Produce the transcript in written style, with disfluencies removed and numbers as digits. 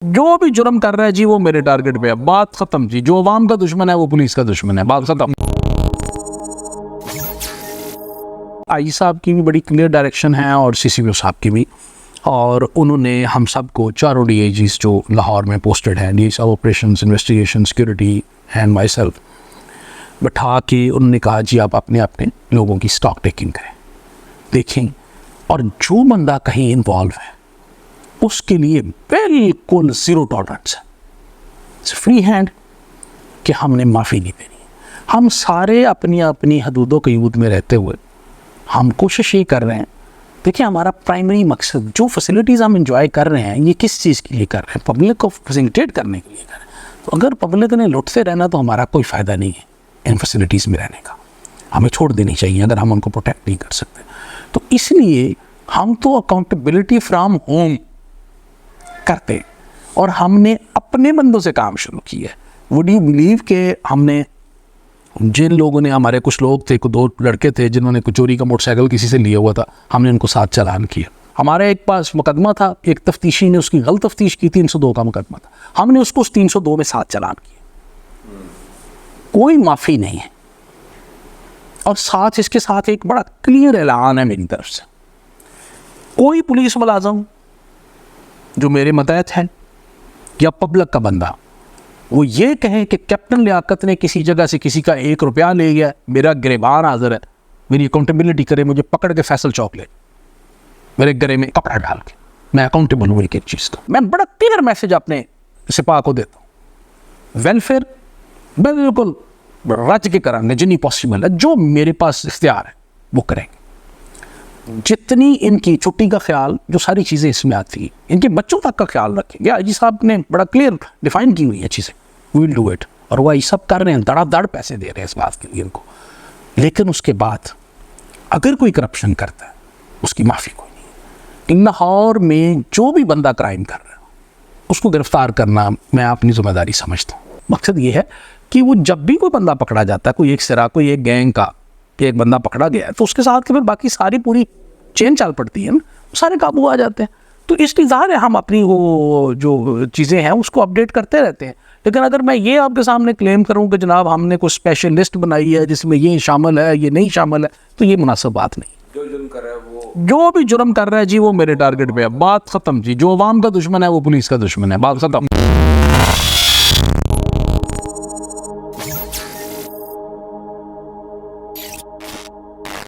जो भी जुर्म कर रहा है जी वो मेरे टारगेट पे है, बात खत्म जी। जो अवाम का दुश्मन है वो पुलिस का दुश्मन है, बात खत्म। आई साहब की भी बड़ी क्लियर डायरेक्शन है और सीसीपीओ साहब की भी, और उन्होंने हम सब को चारों डीआईजीज जो लाहौर में पोस्टेड हैं, DIG operations, investigation, security and my self, बैठा के उन्होंने कहा जी आप अपने अपने लोगों की स्टॉक टेकिंग करें, देखें, और जो बंदा कहीं इन्वॉल्व है उसके लिए बिल्कुल ज़ीरो टॉलरेंस है, फ्री हैंड कि हमने माफ़ी नहीं देनी। हम सारे अपनी अपनी हदूदों क़यूद में रहते हुए हम कोशिश ये कर रहे हैं, देखिए हमारा प्राइमरी मकसद जो फैसिलिटीज़ हम इंजॉय कर रहे हैं ये किस चीज़ के लिए कर रहे हैं, पब्लिक को फैसिलिटेट करने के लिए कर रहे हैं। तो अगर पब्लिक ने लुटते रहना तो हमारा कोई फ़ायदा नहीं है इन फैसिलिटीज़ में रहने का, हमें छोड़ देनी चाहिए अगर हम उनको प्रोटेक्ट नहीं कर सकते। तो इसलिए हम तो अकाउंटेबिलिटी फ्रॉम होम करते हैं और हमने अपने बंदों से काम शुरू किया है। वुड यू बिलीव के हमने जिन लोगों ने, हमारे कुछ लोग थे, कुछ दो लड़के थे जिन्होंने कुछ चोरी का मोटरसाइकिल किसी से लिया हुआ था, हमने उनको 7 चालान किया। हमारे एक पास मुकदमा था, एक तफ्तीशी ने उसकी गलत तफ्तीश की, 302 का मुकदमा था, हमने उसको उस 302 में 7 चालान किए, कोई माफ़ी नहीं है। और साथ इसके साथ एक बड़ा क्लियर ऐलान है मेरी तरफ से, कोई पुलिस मुलाजम जो मेरे मतहत है या पब्लिक का बंदा वो ये कहे कि कैप्टन लियाकत ने किसी जगह से किसी का 1 रुपया ले गया, मेरा गिरबान हाजिर है, मेरी अकाउंटेबिलिटी करे, मुझे पकड़ के फैसल चौक ले, मेरे गले में कपड़ा डाल के, मैं अकाउंटेबल हूँ एक एक चीज़ का। मैं बड़ा क्लियर मैसेज अपने सिपाह को देता हूँ, वेलफेयर बिल्कुल रच के कराएंगे जितनी पॉसिबल है, जो मेरे पास इख्तियार है वो करेंगे, जितनी इनकी छुट्टी का ख्याल, जो सारी चीज़ें इसमें आती हैं, इनके बच्चों तक का ख्याल रखेंगे। आईजी साहब ने बड़ा क्लियर डिफाइन की हुई है चीज़ें, वी विल डू इट, और वह ये सब कर रहे हैं, धड़ाधड़ पैसे दे रहे हैं इस बात के लिए इनको। लेकिन उसके बाद अगर कोई करप्शन करता है उसकी माफ़ी कोई नहीं। लाहौर में जो भी बंदा क्राइम कर रहा है उसको गिरफ्तार करना मैं अपनी जिम्मेदारी समझता हूँ। मकसद ये है कि वो जब भी कोई बंदा पकड़ा जाता है, कोई एक सिरा, कोई एक गैंग का एक बंदा पकड़ा गया है, तो उसके साथ के फिर बाकी सारी पूरी चेन चाल पड़ती है ना, सारे काबू आ जाते हैं। तो इसलिए ज़ाहिर है हम अपनी वो जो चीज़ें हैं उसको अपडेट करते रहते हैं। लेकिन अगर मैं ये आपके सामने क्लेम करूं कि जनाब हमने कोई स्पेशल लिस्ट बनाई है जिसमें ये शामिल है, ये नहीं शामिल है, तो ये मुनासिब बात नहीं। जो जुर्म कर रहा है वो, जो भी जुर्म कर रहा है जी वो मेरे टारगेट पे है, बात खत्म जी। जो अवाम का दुश्मन है वो पुलिस का दुश्मन है, बात खत्म।